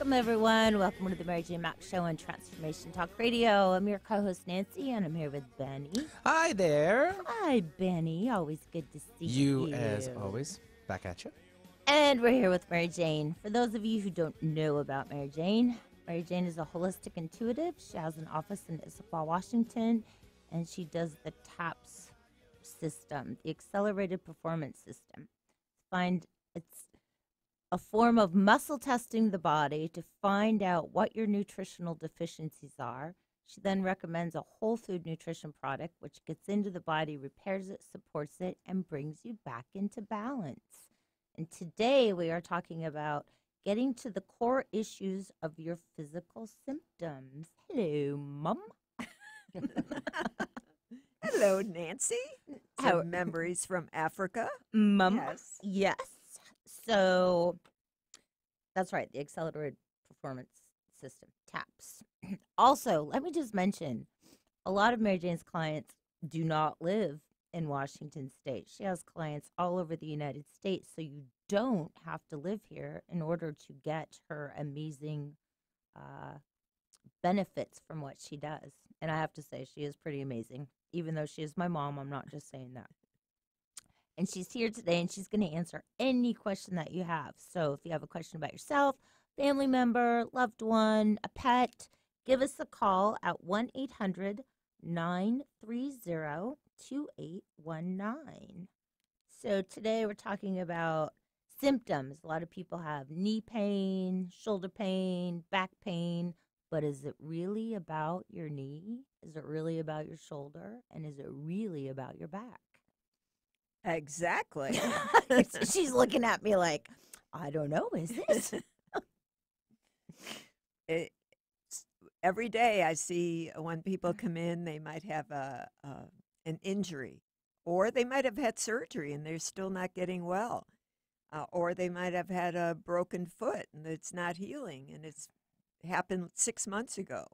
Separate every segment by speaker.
Speaker 1: Welcome, everyone. Welcome to the Mary Jane Mack Show on Transformation Talk Radio. I'm your co-host, Nancy, and I'm here with Benny.
Speaker 2: Hi there.
Speaker 1: Hi, Benny. Always good to see you.
Speaker 2: You, as always, back at you.
Speaker 1: And we're here with Mary Jane. For those of you who don't know about Mary Jane is a holistic intuitive. She has an office in Issaquah, Washington, and she does the TAPS system, the Accelerated Performance System. It's a form of muscle testing the body to find out what your nutritional deficiencies are. She then recommends a whole food nutrition product, which gets into the body, repairs it, supports it, and brings you back into balance. And today we are talking about getting to the core issues of your physical symptoms. Hello, Mom.
Speaker 3: Hello, Nancy. Some memories from Africa.
Speaker 1: Mom. Yes. So that's right, the Accelerated Performance System, TAPS. Also, let me just mention, a lot of Mary Jane's clients do not live in Washington State. She has clients all over the United States, so you don't have to live here in order to get her amazing benefits from what she does. And I have to say, she is pretty amazing. Even though she is my mom, I'm not just saying that. And she's here today, and she's going to answer any question that you have. So if you have a question about yourself, family member, loved one, a pet, give us a call at 1-800-930-2819. So today we're talking about symptoms. A lot of people have knee pain, shoulder pain, back pain. But is it really about your knee? Is it really about your shoulder? And is it really about your back?
Speaker 3: Exactly.
Speaker 1: She's looking at me like, I don't know, is it?
Speaker 3: Every day I see when people come in, they might have an injury, or they might have had surgery and they're still not getting well, or they might have had a broken foot and it's not healing, and it's happened 6 months ago.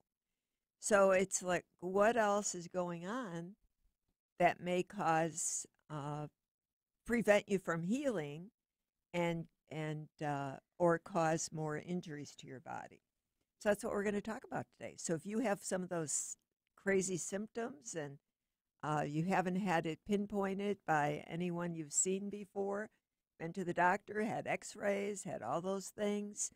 Speaker 3: So it's like, what else is going on that may cause prevent you from healing and or cause more injuries to your body? So that's what we're going to talk about today. So if you have some of those crazy symptoms and you haven't had it pinpointed by anyone you've seen before, been to the doctor, had x-rays, had all those things,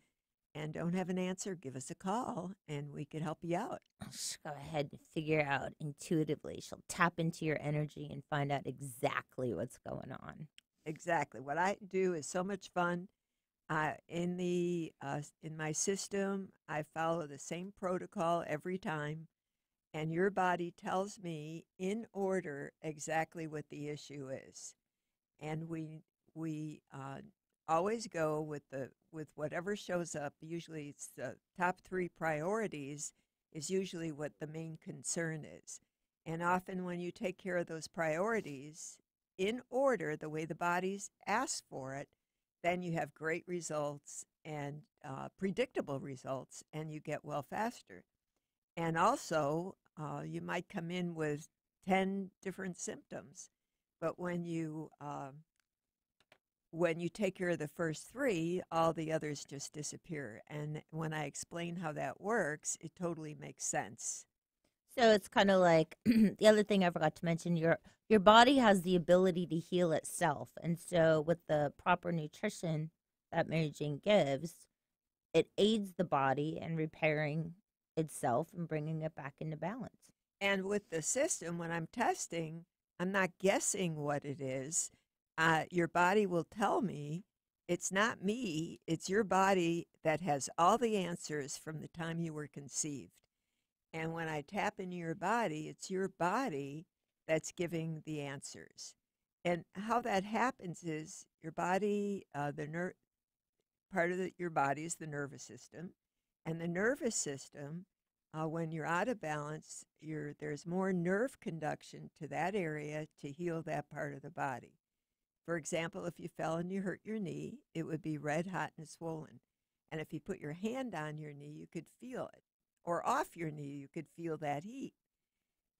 Speaker 3: and don't have an answer, give us a call and we can help you out.
Speaker 1: She'll go ahead and figure out intuitively. She'll tap into your energy and find out exactly what's going on.
Speaker 3: Exactly. What I do is so much fun. In my system, I follow the same protocol every time, and your body tells me in order exactly what the issue is. And we always go with whatever shows up. Usually it's the top 3 priorities is usually what the main concern is. And often when you take care of those priorities in order, the way the body's asked for it, then you have great results and predictable results, and you get well faster. And also, you might come in with 10 different symptoms, but when you take care of the first 3, all the others just disappear. And when I explain how that works, it totally makes sense.
Speaker 1: So it's kind of like the other thing I forgot to mention, your body has the ability to heal itself. And so with the proper nutrition that Mary Jane gives, it aids the body in repairing itself and bringing it back into balance.
Speaker 3: And with the system, when I'm testing, I'm not guessing what it is. Your body will tell me it's not me, it's your body that has all the answers from the time you were conceived. And when I tap into your body, it's your body that's giving the answers. And how that happens is your body, part of your body is the nervous system. And the nervous system, when you're out of balance, there's more nerve conduction to that area to heal that part of the body. For example, if you fell and you hurt your knee, it would be red hot and swollen. And if you put your hand on your knee, you could feel it. Or off your knee, you could feel that heat.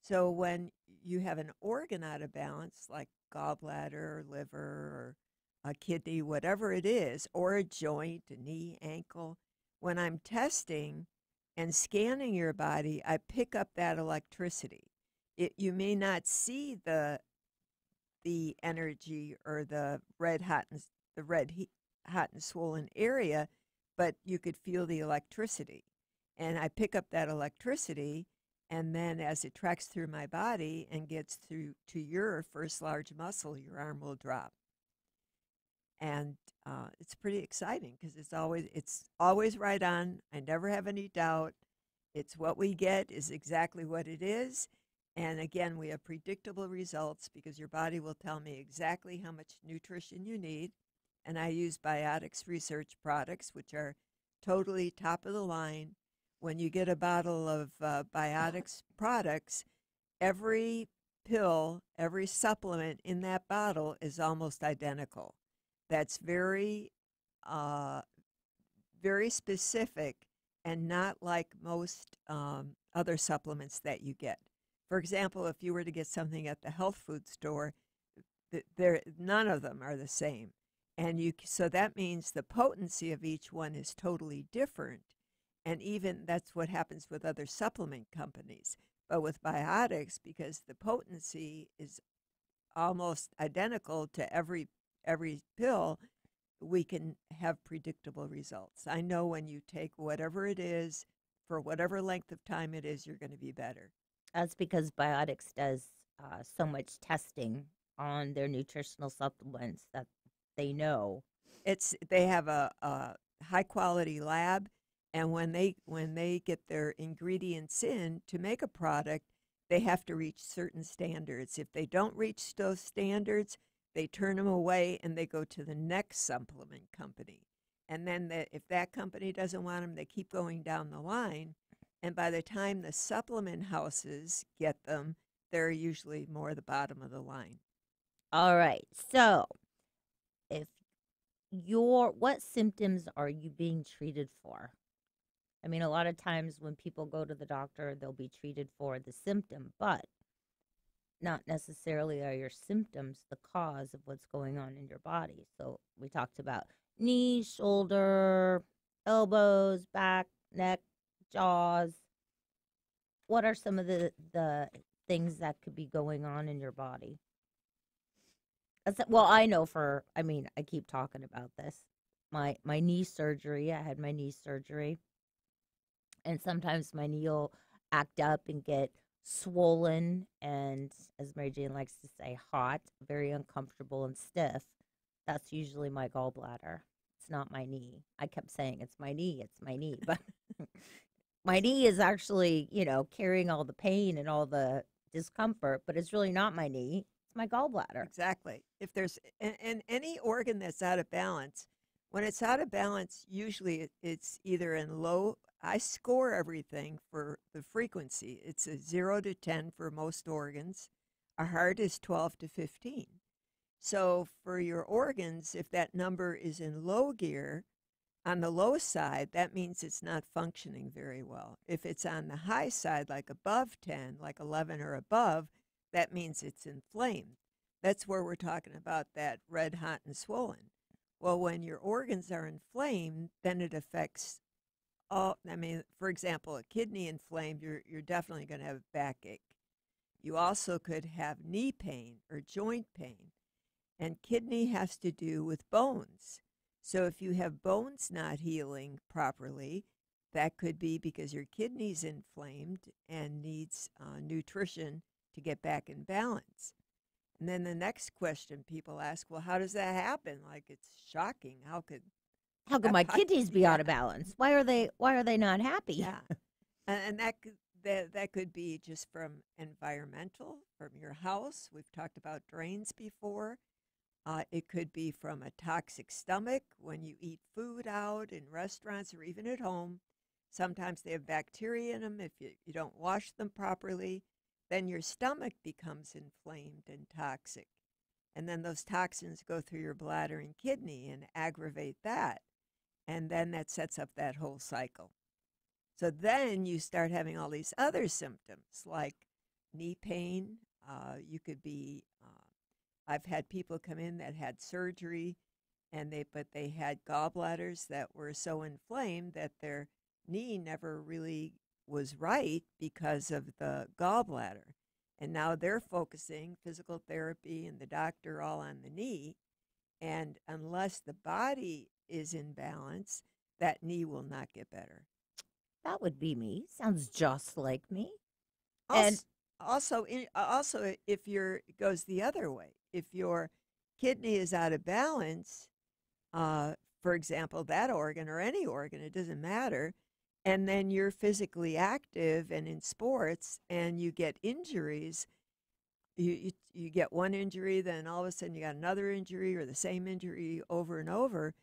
Speaker 3: So when you have an organ out of balance, like gallbladder or liver or a kidney, whatever it is, or a joint, a knee, ankle, when I'm testing and scanning your body, I pick up that electricity. You may not see the energy or the hot and swollen area, but you could feel the electricity. And I pick up that electricity, and then as it tracks through my body and gets through to your first large muscle, your arm will drop. And it's pretty exciting because it's always right on. I never have any doubt. It's what we get is exactly what it is. And again, we have predictable results because your body will tell me exactly how much nutrition you need. And I use Biotics Research products, which are totally top of the line. When you get a bottle of Biotics products, every pill, every supplement in that bottle is almost identical. That's very specific and not like most other supplements that you get. For example, if you were to get something at the health food store, none of them are the same. So that means the potency of each one is totally different. And even that's what happens with other supplement companies. But with Biotics, because the potency is almost identical to every pill, we can have predictable results. I know when you take whatever it is, for whatever length of time it is, you're going to be better.
Speaker 1: That's because Biotics does so much testing on their nutritional supplements that they know.
Speaker 3: They have a high quality lab, and when they get their ingredients in to make a product, they have to reach certain standards. If they don't reach those standards, they turn them away and they go to the next supplement company. And then if that company doesn't want them, they keep going down the line. And by the time the supplement houses get them, they're usually more the bottom of the line.
Speaker 1: All right. So, if what symptoms are you being treated for? I mean, a lot of times when people go to the doctor, they'll be treated for the symptom, but not necessarily are your symptoms the cause of what's going on in your body. So we talked about knee, shoulder, elbows, back, neck, jaws. What are some of the things that could be going on in your body? Well, I know I keep talking about this. My knee surgery, I had my knee surgery. And sometimes my knee will act up and get swollen and, as Mary Jane likes to say, hot, very uncomfortable and stiff. That's usually my gallbladder. It's not my knee. I kept saying it's my knee, but my knee is actually, carrying all the pain and all the discomfort, but it's really not my knee. It's my gallbladder.
Speaker 3: Exactly. If there's any organ that's out of balance, when it's out of balance, usually it's either in low. I score everything for the frequency. It's a 0 to 10 for most organs. Our heart is 12 to 15. So for your organs, if that number is in low gear, on the low side, that means it's not functioning very well. If it's on the high side, like above 10, like 11 or above, that means it's inflamed. That's where we're talking about that red, hot, and swollen. Well, when your organs are inflamed, then it affects for example, a kidney inflamed, you're definitely going to have backache. You also could have knee pain or joint pain. And kidney has to do with bones. So if you have bones not healing properly, that could be because your kidney's inflamed and needs nutrition to get back in balance. And then the next question people ask, well, how does that happen? Like, it's shocking. How could
Speaker 1: my kidneys be out of balance? Why are they not happy?
Speaker 3: Yeah. And that could be just from environmental, from your house. We've talked about drains before. It could be from a toxic stomach when you eat food out in restaurants or even at home. Sometimes they have bacteria in them. If you don't wash them properly, then your stomach becomes inflamed and toxic. And then those toxins go through your bladder and kidney and aggravate that. And then that sets up that whole cycle. So then you start having all these other symptoms like knee pain. You could be, I've had people come in that had surgery but they had gallbladders that were so inflamed that their knee never really was right because of the gallbladder. And now they're focusing physical therapy and the doctor all on the knee. And unless the body is in balance, that knee will not get better.
Speaker 1: That would be me. Sounds just like me.
Speaker 3: And also, if it goes the other way, if your kidney is out of balance, for example, that organ or any organ, it doesn't matter, and then you're physically active and in sports and you get injuries, you get one injury, then all of a sudden you got another injury or the same injury over and over.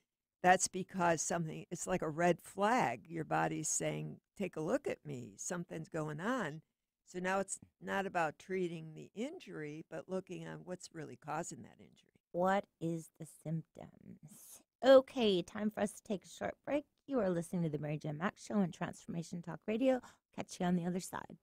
Speaker 3: That's because it's like a red flag. Your body's saying, take a look at me, something's going on. So now it's not about treating the injury, but looking at what's really causing that injury.
Speaker 1: What is the symptoms? Okay, time for us to take a short break. You are listening to the Mary Jane Mack Show on Transformation Talk Radio. Catch you on the other side.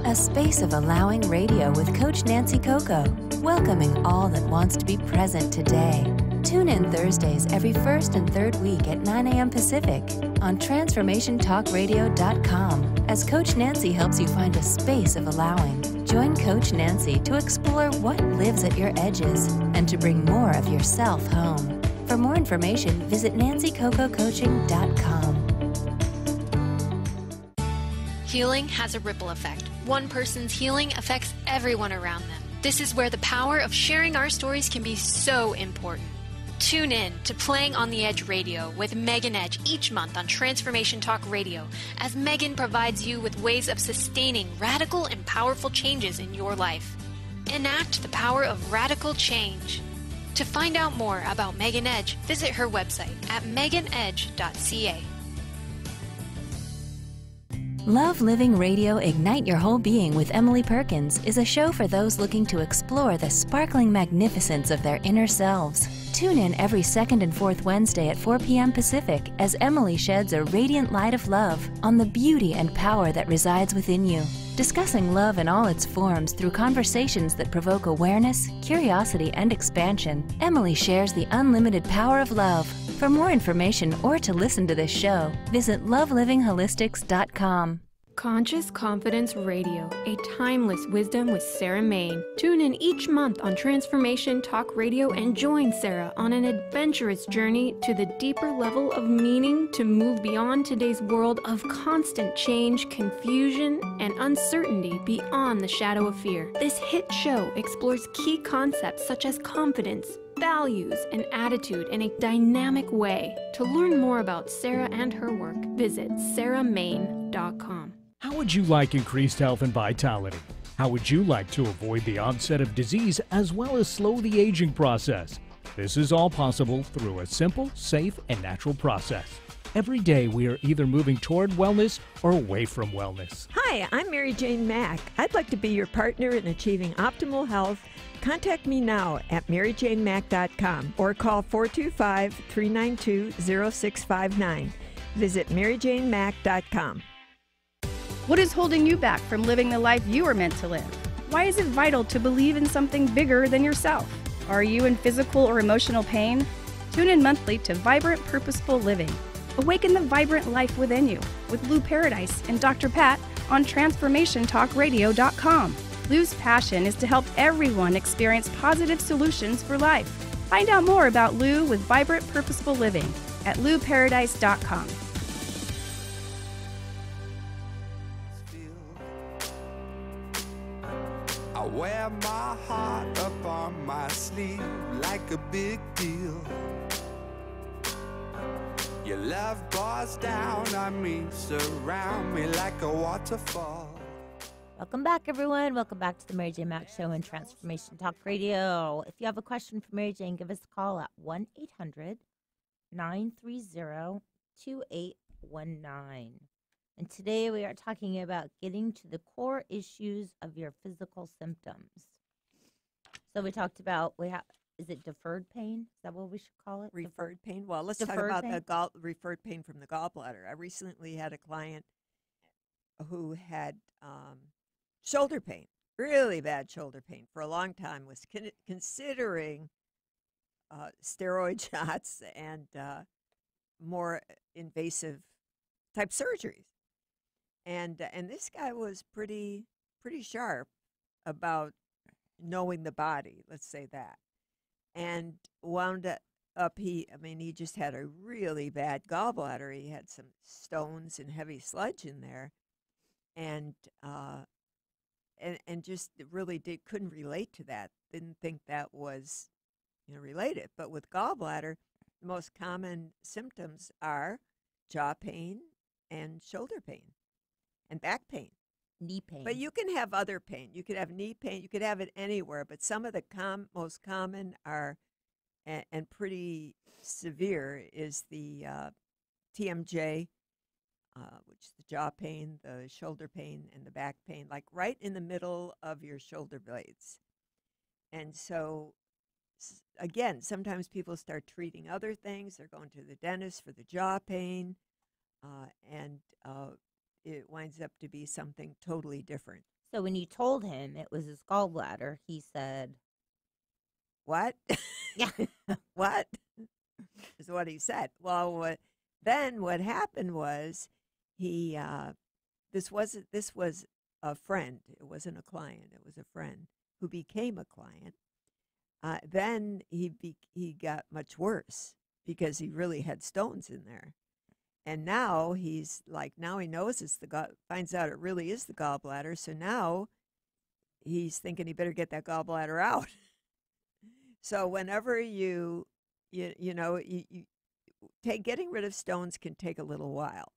Speaker 4: A space of allowing radio with Coach Nancy Coco, welcoming all that wants to be present today. Tune in Thursdays every first and third week at 9 a.m. Pacific on TransformationTalkRadio.com as Coach Nancy helps you find a space of allowing. Join Coach Nancy to explore what lives at your edges and to bring more of yourself home. For more information, visit NancyCocoCoaching.com.
Speaker 5: Healing has a ripple effect. One person's healing affects everyone around them. This is where the power of sharing our stories can be so important. Tune in to Playing on the Edge Radio with Megan Edge each month on Transformation Talk Radio as Megan provides you with ways of sustaining radical and powerful changes in your life. Enact the power of radical change. To find out more about Megan Edge, visit her website at meganedge.ca.
Speaker 4: Love Living Radio Ignite Your Whole Being with Emily Perkins is a show for those looking to explore the sparkling magnificence of their inner selves. Tune in every second and fourth Wednesday at 4 p.m. Pacific as Emily sheds a radiant light of love on the beauty and power that resides within you. Discussing love in all its forms through conversations that provoke awareness, curiosity, and expansion, Emily shares the unlimited power of love. For more information or to listen to this show, visit lovelivingholistics.com.
Speaker 6: Conscious Confidence Radio, a timeless wisdom with Sarah Main. Tune in each month on Transformation Talk Radio and join Sarah on an adventurous journey to the deeper level of meaning to move beyond today's world of constant change, confusion, and uncertainty beyond the shadow of fear. This hit show explores key concepts such as confidence, values, and attitude in a dynamic way. To learn more about Sarah and her work, visit sarahmain.com.
Speaker 7: How would you like increased health and vitality? How would you like to avoid the onset of disease as well as slow the aging process? This is all possible through a simple, safe, and natural process. Every day we are either moving toward wellness or away from wellness.
Speaker 3: Hi, I'm Mary Jane Mack. I'd like to be your partner in achieving optimal health. Contact me now at maryjanemack.com or call 425-392-0659. Visit maryjanemack.com.
Speaker 8: What is holding you back from living the life you are meant to live? Why is it vital to believe in something bigger than yourself? Are you in physical or emotional pain? Tune in monthly to Vibrant Purposeful Living. Awaken the vibrant life within you with Lou Paradise and Dr. Pat on TransformationTalkRadio.com. Lou's passion is to help everyone experience positive solutions for life. Find out more about Lou with Vibrant Purposeful Living at louparadise.com.
Speaker 9: I wear my heart up on my sleeve like a big deal. Your love pours down on me, surround me like a waterfall.
Speaker 1: Welcome back, everyone. Welcome back to the Mary Jane Mack Show and Transformation Talk Radio. If you have a question for Mary Jane, give us a call at 1-800-930-2819. And today we are talking about getting to the core issues of your physical symptoms. So we talked about is it deferred pain? Is that what we should call it?
Speaker 3: Referred pain. Well, let's talk
Speaker 1: Deferred
Speaker 3: about
Speaker 1: pain?
Speaker 3: the referred pain from the gallbladder. I recently had a client who had shoulder pain, really bad shoulder pain for a long time, was considering steroid shots and more invasive type surgeries. And this guy was pretty sharp about knowing the body, let's say that, and wound up he just had a really bad gallbladder. He had some stones and heavy sludge in there, and just really couldn't relate to that. Didn't think that was related. But with gallbladder, the most common symptoms are jaw pain and shoulder pain and back pain.
Speaker 1: Knee pain.
Speaker 3: But you can have other pain. You could have knee pain. You could have it anywhere. But some of the most common are, and pretty severe, is the TMJ, which is the jaw pain, the shoulder pain, and the back pain, like right in the middle of your shoulder blades. And so, again, sometimes people start treating other things. They're going to the dentist for the jaw pain, and it winds up to be something totally different.
Speaker 1: So when you told him it was his gallbladder, he said,
Speaker 3: "What?"
Speaker 1: Yeah.
Speaker 3: What is what he said. Well, then what happened was he this was a friend. It wasn't a client. It was a friend who became a client. Then he got much worse because he really had stones in there. And now he's like, now he knows it's finds out it really is the gallbladder. So now he's thinking he better get that gallbladder out. So whenever you getting rid of stones can take a little while.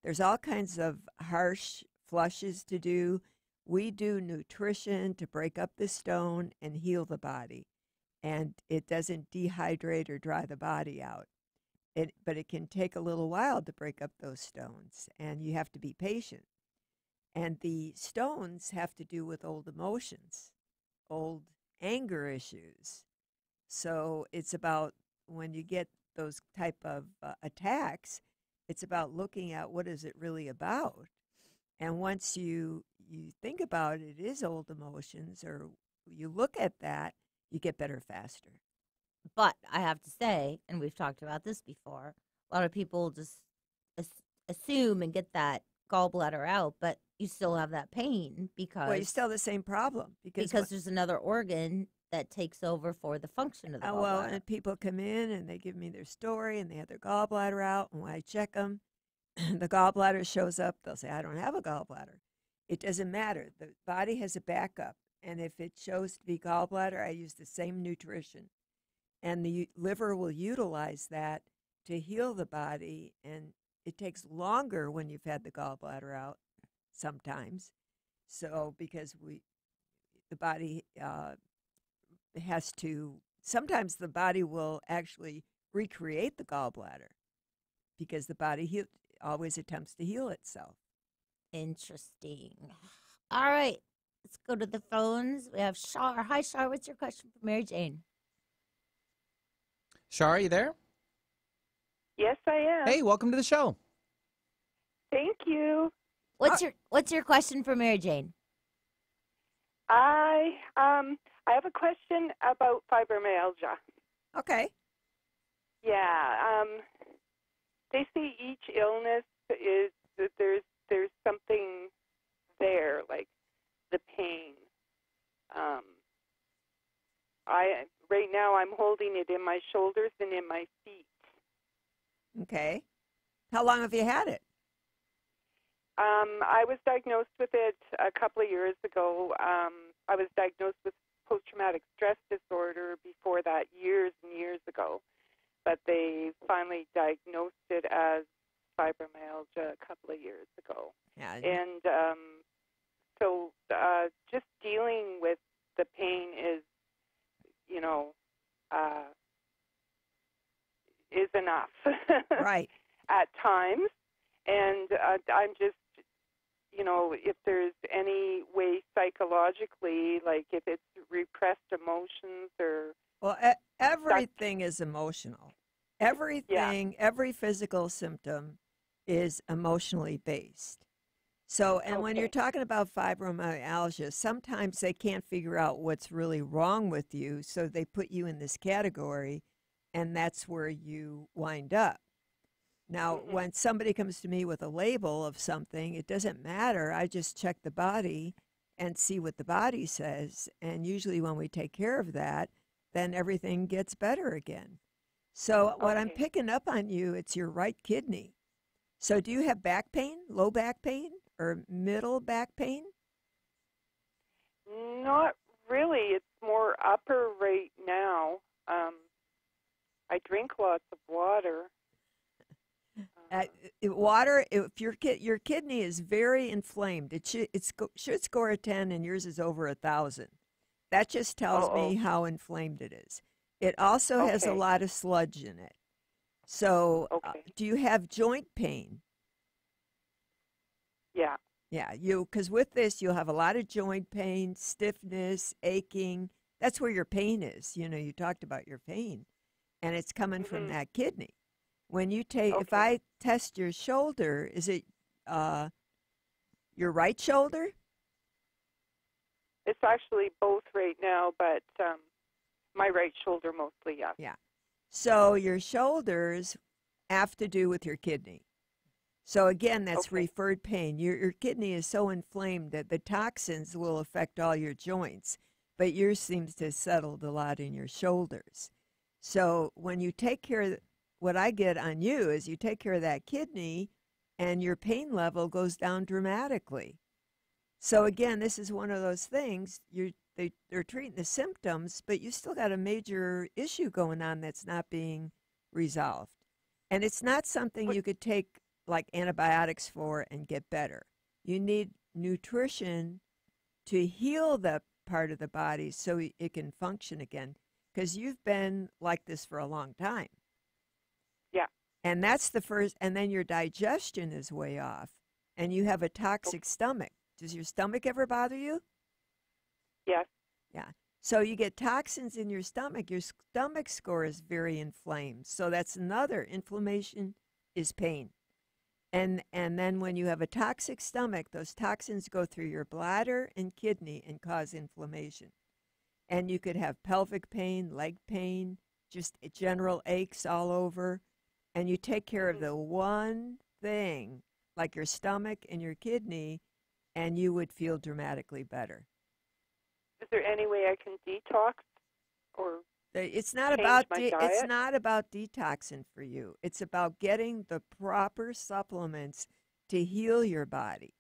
Speaker 3: There's all kinds of harsh flushes to do. We do nutrition to break up the stone and heal the body. And it doesn't dehydrate or dry the body out. But it can take a little while to break up those stones, and you have to be patient. And the stones have to do with old emotions, old anger issues. So it's about, when you get those type of attacks, it's about looking at what is it really about. And once you think about it is old emotions, or you look at that, you get better faster.
Speaker 1: but I have to say, and we've talked about this before, a lot of people just assume and get that gallbladder out, but you still have that pain because
Speaker 3: you still have the same problem because
Speaker 1: there's another organ that takes over for the function of the gallbladder.
Speaker 3: Well, and people come in and they give me their story and they have their gallbladder out, and when I check them, the gallbladder shows up. They'll say, "I don't have a gallbladder." It doesn't matter. The body has a backup, and if it shows to be gallbladder, I use the same nutrition, and the liver will utilize that to heal the body, and it takes longer when you've had the gallbladder out sometimes. So because the body has to, sometimes the body will actually recreate the gallbladder because the body always attempts to heal itself.
Speaker 1: Interesting. All right, let's go to the phones. We have Shar. Hi, Shar. What's your question for Mary Jane?
Speaker 2: Shar, are you there?
Speaker 10: Yes, I am.
Speaker 2: Hey, welcome to the show.
Speaker 10: Thank you.
Speaker 1: What's your question for Mary Jane?
Speaker 10: I have a question about fibromyalgia.
Speaker 3: Okay.
Speaker 10: Yeah. They say each illness is that there's something there, like the pain. Right now I'm holding it in my shoulders and in my feet.
Speaker 3: Okay. How long have you had it?
Speaker 10: I was diagnosed with it a couple of years ago. I was diagnosed with post-traumatic stress disorder before that, years and years ago. But they finally diagnosed it as fibromyalgia a couple of years ago.
Speaker 3: Yeah.
Speaker 10: And so just dealing with the pain is, is enough.
Speaker 3: Right.
Speaker 10: At times. And I'm just, if there's any way psychologically, like if it's repressed emotions or...
Speaker 3: Well, everything is emotional. Everything, every physical symptom is emotionally based. So, and when you're talking about fibromyalgia, sometimes they can't figure out what's really wrong with you, so they put you in this category, and that's where you wind up. Now, when somebody comes to me with a label of something, it doesn't matter. I just check the body and see what the body says, and usually when we take care of that, then everything gets better again. So what I'm picking up on you, it's your right kidney. So do you have back pain, low back pain, or middle back pain?
Speaker 10: Not really. It's more upper right now. I drink lots of water.
Speaker 3: Water, if your kidney is very inflamed, it should score a 10, and yours is over 1,000. That just tells me how inflamed it is. It also has a lot of sludge in it. So do you have joint pain?
Speaker 10: Yeah.
Speaker 3: Yeah, because with this, you'll have a lot of joint pain, stiffness, aching. That's where your pain is. You talked about your pain, and it's coming from that kidney. When you if I test your shoulder, is it your right shoulder?
Speaker 10: It's actually both right now, but my right shoulder mostly, yes.
Speaker 3: Yeah. So your shoulders have to do with your kidney. So again, that's referred pain. Your kidney is so inflamed that the toxins will affect all your joints, but yours seems to have settled a lot in your shoulders. So when you take care of, what I get on you is you take care of that kidney and your pain level goes down dramatically. So again, this is one of those things, they're treating the symptoms, but you still got a major issue going on that's not being resolved. And it's not something you could take like antibiotics for and get better. You need nutrition to heal the part of the body so it can function again, because you've been like this for a long time.
Speaker 10: Yeah.
Speaker 3: And that's the first, and then your digestion is way off, and you have a toxic stomach. Does your stomach ever bother you?
Speaker 10: Yes.
Speaker 3: Yeah. So you get toxins in your stomach score is very inflamed. So that's another, inflammation is pain. And then when you have a toxic stomach, those toxins go through your bladder and kidney and cause inflammation. And you could have pelvic pain, leg pain, just general aches all over. And you take care of the one thing, like your stomach and your kidney, and you would feel dramatically better.
Speaker 10: Is there any way I can detox or
Speaker 3: it's not about detoxing for you. It's about getting the proper supplements to heal your body.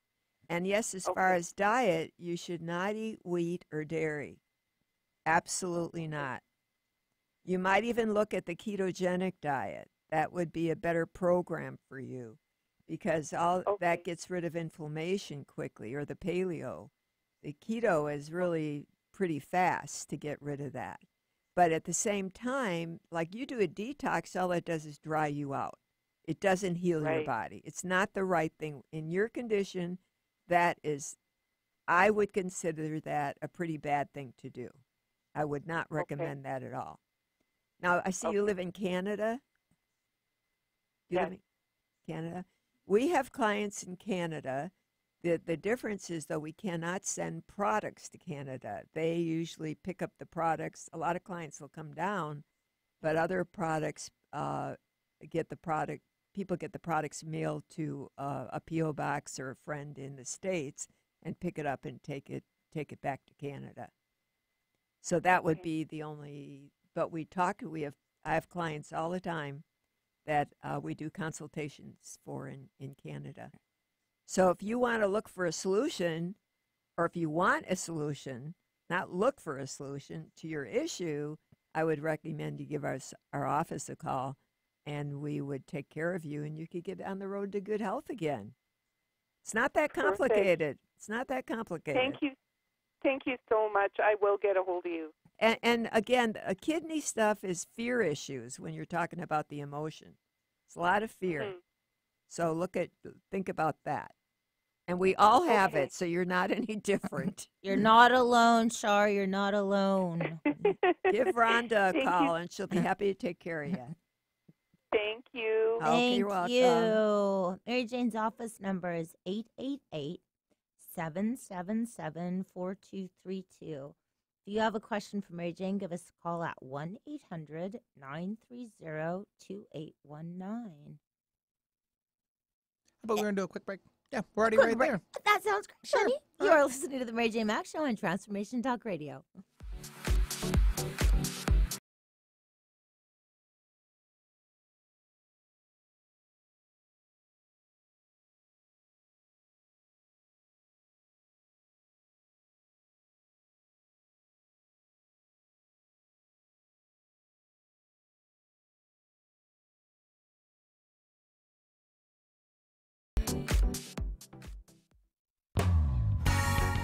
Speaker 3: And yes, as far as diet, you should not eat wheat or dairy. Absolutely not. You might even look at the ketogenic diet. That would be a better program for you, because that gets rid of inflammation quickly, or the paleo. The keto is really pretty fast to get rid of that. But at the same time, like you do a detox, all it does is dry you out. It doesn't heal your body. It's not the right thing. In your condition, I would consider that a pretty bad thing to do. I would not recommend that at all. Now, I see you live in Canada. You live in Canada? We have clients in Canada. The difference is, though, we cannot send products to Canada. They usually pick up the products. A lot of clients will come down, but other products people get the products mailed to a P.O. box or a friend in the States and pick it up and take it back to Canada. So that would be the only, but I have clients all the time that we do consultations for in Canada. So if you want to look for a solution, or if you want a solution, not look for a solution to your issue, I would recommend you give our office a call, and we would take care of you, and you could get on the road to good health again. It's not that complicated.
Speaker 10: Perfect.
Speaker 3: It's not that complicated.
Speaker 10: Thank you so much. I will get a hold of you.
Speaker 3: And again, kidney stuff is fear issues when you're talking about the emotion. It's a lot of fear. So think about that. And we all have
Speaker 10: Okay.
Speaker 3: it, so you're not any different.
Speaker 1: You're not alone, Shar. You're not alone.
Speaker 3: Give Rhonda a
Speaker 10: Thank
Speaker 3: call,
Speaker 10: you.
Speaker 3: and she'll be happy to take care of you.
Speaker 10: Thank you.
Speaker 3: Okay, you're
Speaker 1: Thank
Speaker 3: welcome.
Speaker 1: you. Mary Jane's office number is 888-777-4232. If you have a question for Mary Jane, give us a call at 1-800-930-2819.
Speaker 2: But we're going to do a quick break. Yeah, we're already
Speaker 1: Quick
Speaker 2: right
Speaker 1: break.
Speaker 2: there.
Speaker 1: That sounds great,
Speaker 2: Sure.
Speaker 1: Shani.
Speaker 2: All
Speaker 1: You
Speaker 2: right.
Speaker 1: are listening to the Mary Jane Mack Show on Transformation Talk Radio.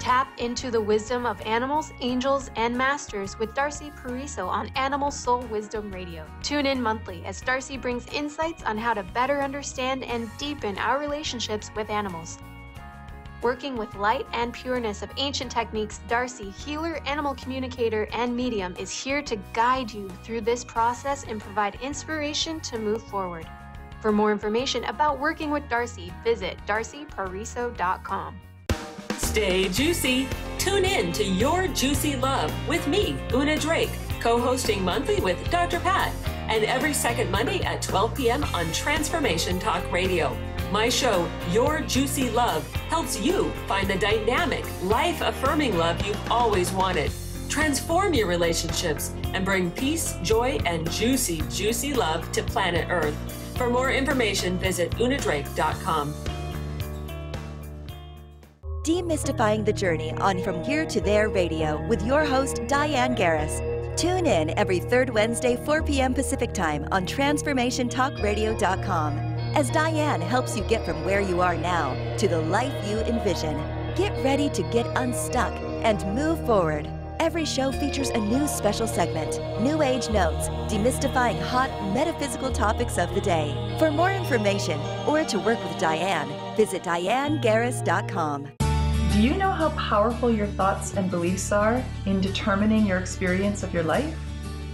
Speaker 5: Tap into the wisdom of animals, angels, and masters with Darcy Pariso on Animal Soul Wisdom Radio. Tune in monthly as Darcy brings insights on how to better understand and deepen our relationships with animals. Working with light and pureness of ancient techniques, Darcy, healer, animal communicator, and medium, is here to guide you through this process and provide inspiration to move forward. For more information about working with Darcy, visit darcypariso.com.
Speaker 11: Stay juicy. Tune in to Your Juicy Love with me, Una Drake, co-hosting monthly with Dr. Pat, and every second Monday at 12 p.m. on Transformation Talk Radio. My show, Your Juicy Love, helps you find the dynamic, life-affirming love you've always wanted. Transform your relationships and bring peace, joy, and juicy, juicy love to planet Earth. For more information, visit unadrake.com.
Speaker 12: Demystifying the journey on From Here to There Radio with your host, Diane Garris. Tune in every third Wednesday, 4 p.m. Pacific Time on TransformationTalkRadio.com as Diane helps you get from where you are now to the life you envision. Get ready to get unstuck and move forward. Every show features a new special segment, New Age Notes, demystifying hot metaphysical topics of the day. For more information or to work with Diane, visit DianeGarris.com.
Speaker 13: Do you know how powerful your thoughts and beliefs are in determining your experience of your life?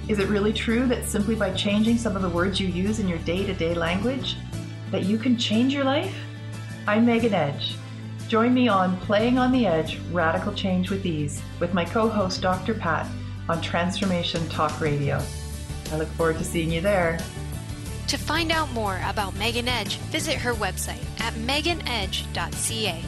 Speaker 13: Is it really true that simply by changing some of the words you use in your day-to-day language, that you can change your life? I'm Megan Edge. Join me on Playing on the Edge, Radical Change with Ease, with my co-host Dr. Pat on Transformation Talk Radio. I look forward to seeing you there.
Speaker 5: To find out more about Megan Edge, visit her website at meganedge.ca.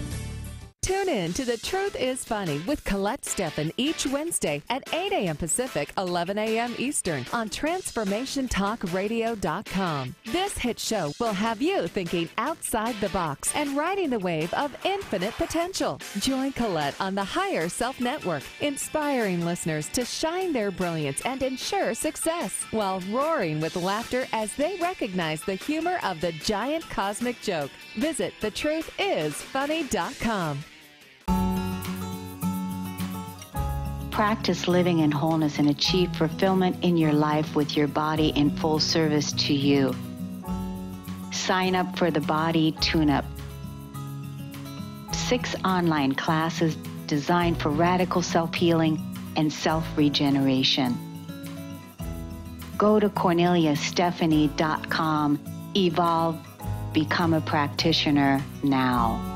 Speaker 14: Tune in to The Truth is Funny with Colette Steffen each Wednesday at 8 a.m. Pacific, 11 a.m. Eastern on TransformationTalkRadio.com. This hit show will have you thinking outside the box and riding the wave of infinite potential. Join Colette on the Higher Self Network, inspiring listeners to shine their brilliance and ensure success while roaring with laughter as they recognize the humor of the giant cosmic joke. Visit thetruthisfunny.com.
Speaker 15: Practice living in wholeness and achieve fulfillment in your life with your body in full service to you. Sign up for the Body Tune-Up. 6 online classes designed for radical self-healing and self-regeneration. Go to CorneliaStephanie.com. Evolve. Become a practitioner now.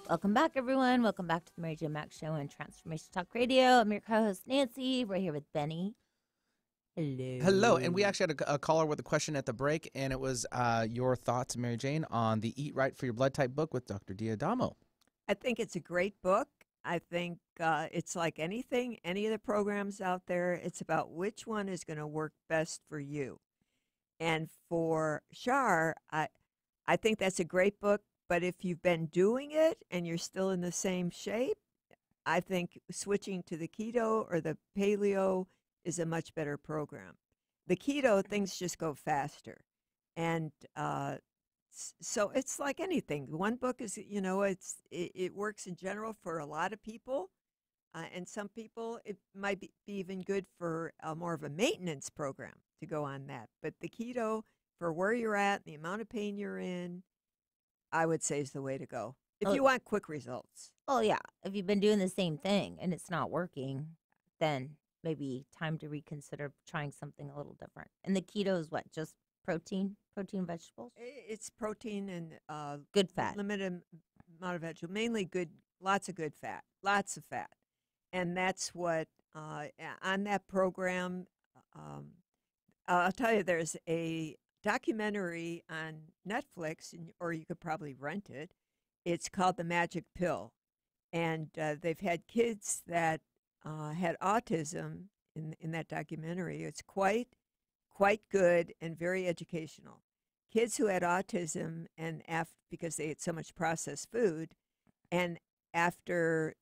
Speaker 1: Welcome back, everyone. Welcome back to the Mary Jane Mack Show on Transformation Talk Radio. I'm your co-host, Nancy. We're here with Benny. Hello.
Speaker 2: Hello. And we actually had a caller with a question at the break, and it was your thoughts, Mary Jane, on the Eat Right for Your Blood Type book with Dr. Diadamo.
Speaker 3: I think it's a great book. I think it's like anything, any of the programs out there, it's about which one is going to work best for you. And for Shar, I think that's a great book. But if you've been doing it and you're still in the same shape, I think switching to the keto or the paleo is a much better program. The keto, things just go faster. And So it's like anything. One book is, it works in general for a lot of people. And some people, it might be even good for more of a maintenance program to go on that. But the keto, for where you're at, the amount of pain you're in, I would say is the way to go. If you want quick results.
Speaker 1: Oh, yeah. If you've been doing the same thing and it's not working, then maybe time to reconsider trying something a little different. And the keto is what? Just protein vegetables?
Speaker 3: It's protein and
Speaker 1: good fat.
Speaker 3: Limited amount of vegetable, mainly lots of good fat, lots of fat. And that's what, on that program, I'll tell you, there's a documentary on Netflix, or you could probably rent it. It's called The Magic Pill. And they've had kids that had autism in that documentary. It's quite good and very educational. Kids who had autism and because they ate so much processed food, and after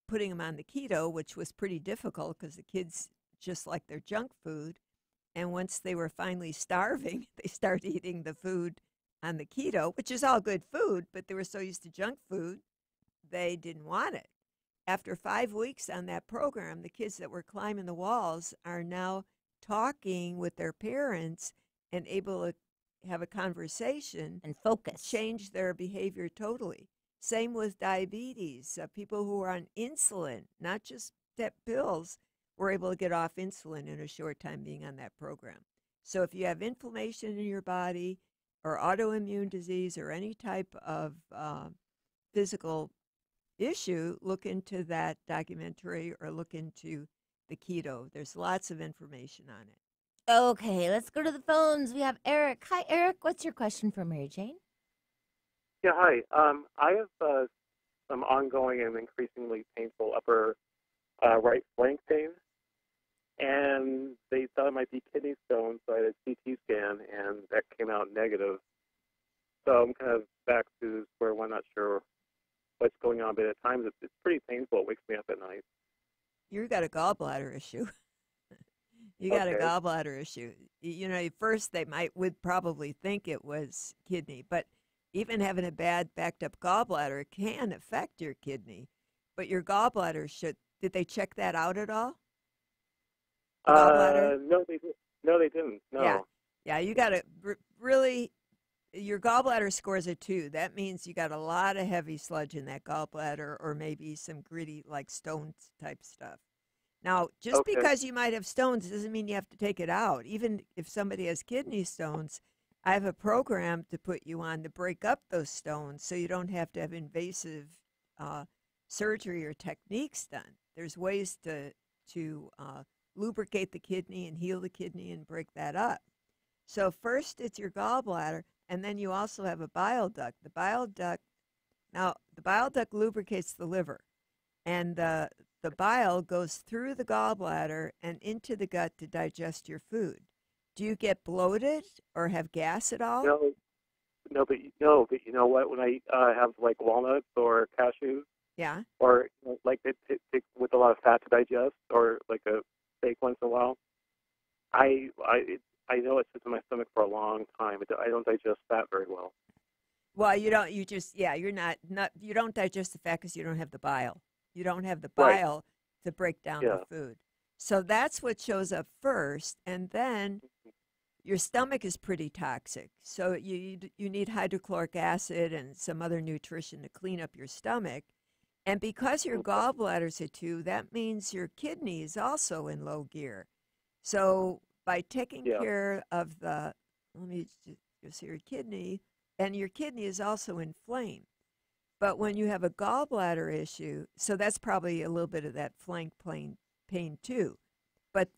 Speaker 3: putting them on the keto, which was pretty difficult because the kids just like their junk food, and once they were finally starving, they started eating the food on the keto, which is all good food, but they were so used to junk food, they didn't want it. After 5 weeks on that program, the kids that were climbing the walls are now talking with their parents and able to have a conversation
Speaker 1: and focus,
Speaker 3: change their behavior totally. Same with diabetes. People who are on insulin, not just pills, were able to get off insulin in a short time being on that program. So if you have inflammation in your body or autoimmune disease or any type of physical issue, look into that documentary or look into the keto. There's lots of information on it.
Speaker 1: Okay, let's go to the phones. We have Eric. Hi, Eric. What's your question for Mary Jane?
Speaker 16: Yeah, hi. I have some ongoing and increasingly painful upper right flank pain, and they thought it might be kidney stones, so I had a CT scan, and that came out negative. So I'm kind of back to square one, not sure what's going on, but at times it's pretty painful. It wakes me up at night.
Speaker 3: You got a gallbladder issue. You got a gallbladder issue. First they would probably think it was kidney, but even having a bad backed up gallbladder can affect your kidney. But your gallbladder did they check that out at all? Gallbladder?
Speaker 16: No, they didn't. No.
Speaker 3: Yeah, you got to really, your gallbladder scores a 2. That means you got a lot of heavy sludge in that gallbladder, or maybe some gritty, like stones type stuff. Now, just because you might have stones doesn't mean you have to take it out. Even if somebody has kidney stones, I have a program to put you on to break up those stones so you don't have to have invasive surgery or techniques done. There's ways to lubricate the kidney and heal the kidney and break that up. So first it's your gallbladder, and then you also have a bile duct. The bile duct lubricates the liver, and the bile goes through the gallbladder and into the gut to digest your food. Do you get bloated or have gas at all?
Speaker 16: No, but you know what? When I have like walnuts or cashews,
Speaker 3: yeah,
Speaker 16: or like they take with a lot of fat to digest, or like a steak once in a while, I know it sits in my stomach for a long time. I don't digest fat very well.
Speaker 3: Well, you don't. You just you're not. You don't digest the fat because you don't have the bile. You don't have the bile to break down the food. So that's what shows up first, and then your stomach is pretty toxic. So you need hydrochloric acid and some other nutrition to clean up your stomach. And because your gallbladder's a 2, that means your kidney is also in low gear. So by taking care of let me just see your kidney, and your kidney is also inflamed. But when you have a gallbladder issue, so that's probably a little bit of that flank pain too. But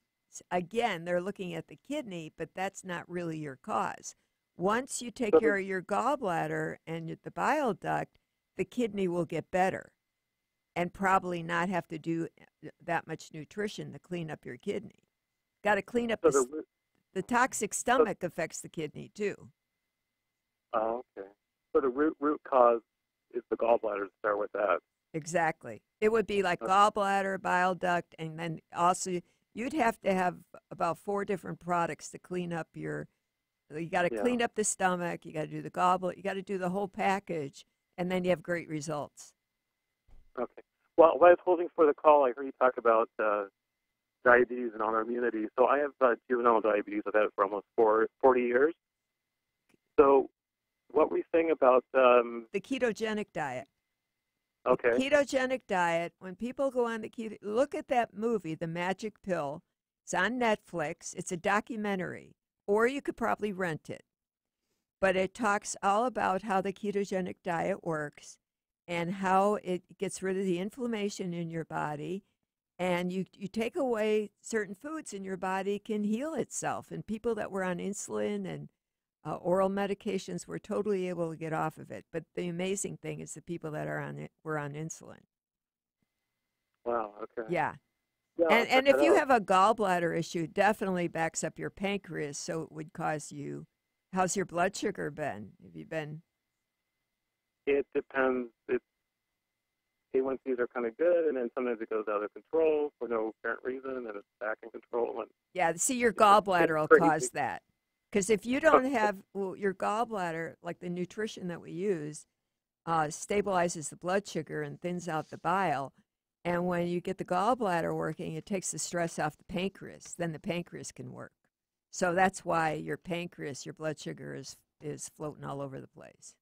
Speaker 3: again, they're looking at the kidney, but that's not really your cause. Once you take care of your gallbladder and the bile duct, the kidney will get better and probably not have to do that much nutrition to clean up your kidney. Got to clean up the toxic stomach affects the kidney too.
Speaker 16: Oh, okay. So the root cause is the gallbladder, to start with that.
Speaker 3: Exactly. It would be like gallbladder, bile duct, and then also you'd have to have about 4 different products to clean up your You got to clean up the stomach. You got to do the goblet. You got to do the whole package, and then you have great results.
Speaker 16: Okay. Well, while I was holding for the call, I heard you talk about diabetes and autoimmunity. So I have juvenile diabetes. I've had it for almost 40 years. So what were you saying about
Speaker 3: the ketogenic diet?
Speaker 16: Okay.
Speaker 3: The ketogenic diet, when people go on the keto, look at that movie, The Magic Pill. It's on Netflix. It's a documentary, or you could probably rent it. But it talks all about how the ketogenic diet works and how it gets rid of the inflammation in your body. And you take away certain foods and your body can heal itself. And people that were on insulin and oral medications were totally able to get off of it. But the amazing thing is the people that are on it were on insulin.
Speaker 16: Wow, okay.
Speaker 3: Yeah.
Speaker 16: Yeah,
Speaker 3: and if you have a gallbladder issue, it definitely backs up your pancreas, so it would cause you. How's your blood sugar been? Have you been?
Speaker 16: It depends. A1Cs are kind of good, and then sometimes it goes out of control for no apparent reason, and then it's back in control. And
Speaker 3: yeah, see, your gallbladder will cause that. Because if you don't have your gallbladder, like the nutrition that we use, stabilizes the blood sugar and thins out the bile. And when you get the gallbladder working, it takes the stress off the pancreas. Then the pancreas can work. So that's why your pancreas, your blood sugar is floating all over the place.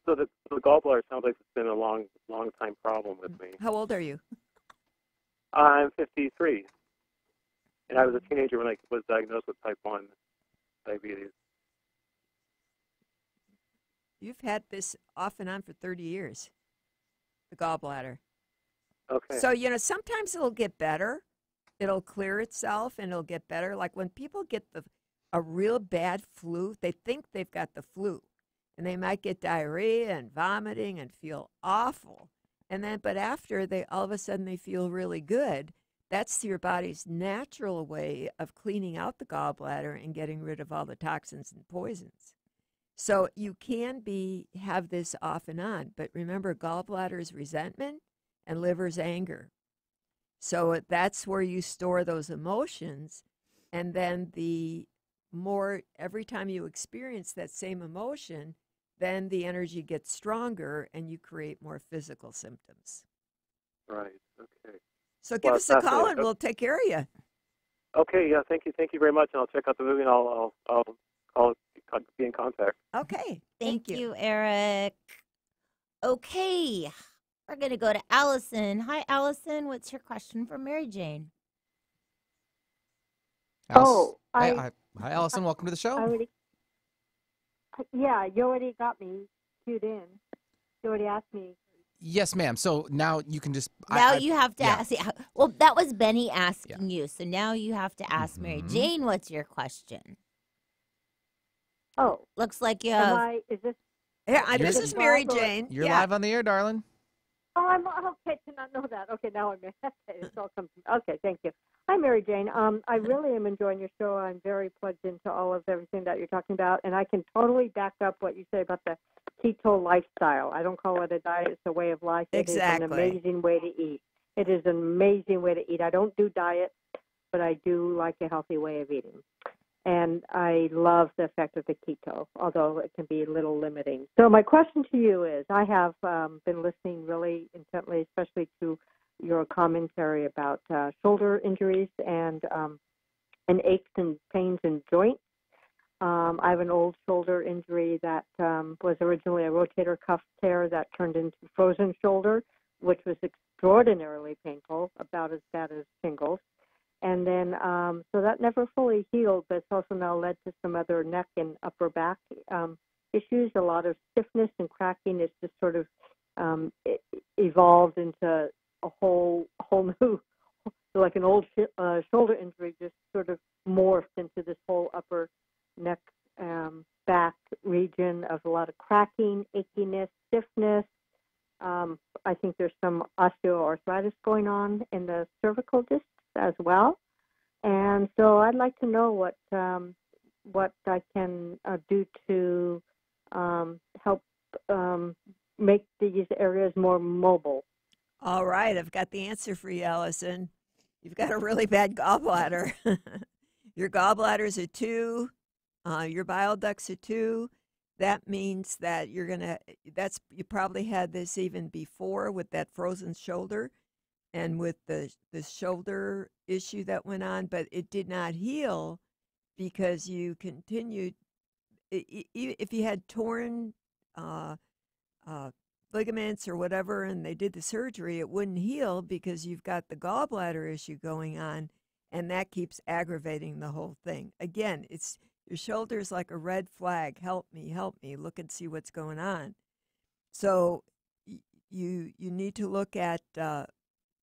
Speaker 16: So the gallbladder sounds like it's been a long time problem with me.
Speaker 3: How old are you?
Speaker 16: I'm 53. And I was a teenager when I was diagnosed with type 1 diabetes.
Speaker 3: You've had this off and on for 30 years, the gallbladder.
Speaker 16: Okay.
Speaker 3: So, sometimes it'll get better. It'll clear itself and it'll get better. Like when people get a real bad flu, they think they've got the flu. And they might get diarrhea and vomiting and feel awful. But after all of a sudden they feel really good. That's your body's natural way of cleaning out the gallbladder and getting rid of all the toxins and poisons. So you can have this off and on. But remember, gallbladder is resentment and liver's anger. So that's where you store those emotions. And then every time you experience that same emotion, then the energy gets stronger and you create more physical symptoms.
Speaker 16: Right, okay.
Speaker 3: So give us a call and we'll take care of you.
Speaker 16: Okay, yeah, thank you very much. And I'll check out the movie and I'll be in contact.
Speaker 3: Okay,
Speaker 1: thank you, Eric. Okay, we're going to go to Allison. Hi, Allison. What's your question for Mary Jane?
Speaker 2: Hi, Allison. Welcome to the show.
Speaker 17: Yeah, you already got me cued in. You already asked me.
Speaker 2: Yes, ma'am. So now you can just...
Speaker 1: you have to ask... Well, that was Benny asking you. So now you have to ask Mary Jane, what's your question?
Speaker 17: Oh.
Speaker 1: Looks like you have...
Speaker 17: Is this...
Speaker 3: Yeah, this is Mary Jane.
Speaker 2: You're live on the air, darling.
Speaker 17: Oh, I'm okay to not know that. Okay, now it's all come. Okay, thank you. Hi, Mary Jane. I really am enjoying your show. I'm very plugged into all of everything that you're talking about, and I can totally back up what you say about the keto lifestyle. I don't call it a diet; it's a way of life.
Speaker 3: Exactly.
Speaker 17: It is an amazing way to eat. It is an amazing way to eat. I don't do diet, but I do like a healthy way of eating. And I love the effect of the keto, although it can be a little limiting. So my question to you is, I have been listening really intently, especially to your commentary about shoulder injuries and aches and pains in joints. I have an old shoulder injury that was originally a rotator cuff tear that turned into frozen shoulder, which was extraordinarily painful, about as bad as shingles. And then, so that never fully healed, but it's also now led to some other neck and upper back issues. A lot of stiffness and cracking. It's just sort of evolved into a whole new, like an old shoulder injury, just sort of morphed into this whole upper neck, back region of a lot of cracking, achiness, stiffness. I think there's some osteoarthritis going on in the cervical disc as well, and so I'd like to know what I can do to help make these areas more mobile.
Speaker 3: All right, I've got the answer for you, Allison. You've got a really bad gallbladder. Your gallbladders are too Your bile ducts are 2. That means that you probably had this even before with that frozen shoulder and with the shoulder issue that went on, but it did not heal because you continued. If you had torn uh, ligaments or whatever and they did the surgery, it wouldn't heal because you've got the gallbladder issue going on, and that keeps aggravating the whole thing. Again, it's your shoulder is like a red flag. Help me, look and see what's going on. So you need to look at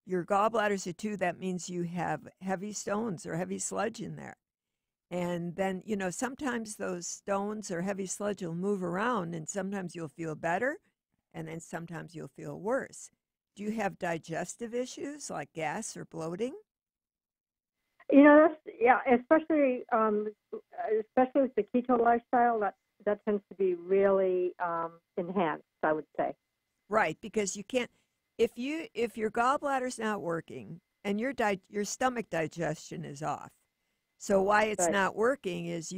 Speaker 3: your gallbladders are 2. That means you have heavy stones or heavy sludge in there. And then, sometimes those stones or heavy sludge will move around, and sometimes you'll feel better, and then sometimes you'll feel worse. Do you have digestive issues like gas or bloating?
Speaker 17: Especially with the keto lifestyle, that tends to be really enhanced, I would say.
Speaker 3: Right, because you can't if your gallbladder's not working and your stomach digestion is off. So why it's not working is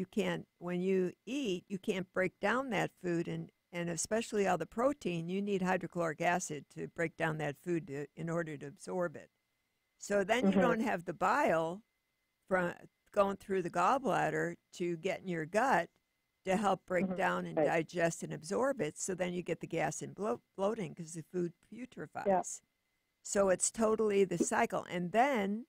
Speaker 3: when you eat, you can't break down that food, and especially all the protein, you need hydrochloric acid to break down that food in order to absorb it. So then you don't have the bile from going through the gallbladder to get in your gut to help break down and digest and absorb it. So then you get the gas and bloating because the food putrefies. Yeah. So it's totally the cycle. And then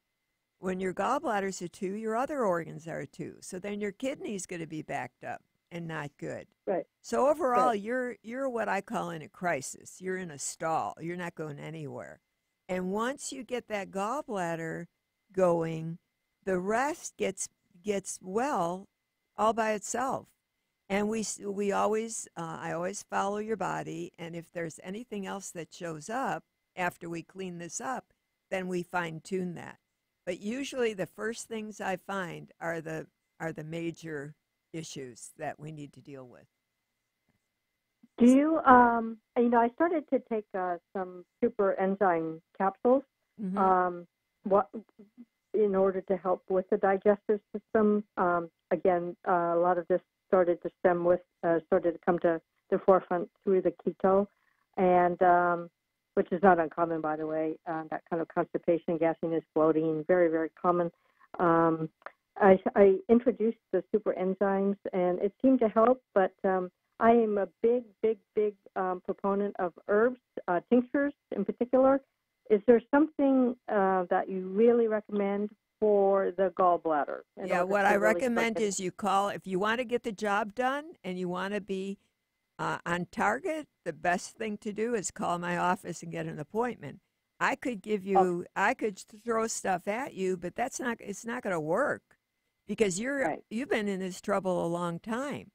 Speaker 3: when your gallbladders are 2, your other organs are 2. So then your kidney's going to be backed up and not good.
Speaker 17: Right.
Speaker 3: So overall, you're what I call in a crisis. You're in a stall. You're not going anywhere. And once you get that gallbladder going, the rest gets well all by itself. And we always I always follow your body, and if there's anything else that shows up after we clean this up, then we fine tune that. But usually the first things I find are the major issues that we need to deal with.
Speaker 17: Do you, I started to take some super enzyme capsules, in order to help with the digestive system. Again, a lot of this started to come to the forefront through the keto, and which is not uncommon, by the way. That kind of constipation, gasiness, bloating, very, very common. I introduced the super enzymes, and it seemed to help, but I am a big proponent of herbs, tinctures in particular. Is there something that you really recommend for the gallbladder?
Speaker 3: Yeah, what I recommend is you call, if you want to get the job done and you want to be on target, the best thing to do is call my office and get an appointment. I could give you, I could throw stuff at you, but it's not going to work because you've been in this trouble a long time,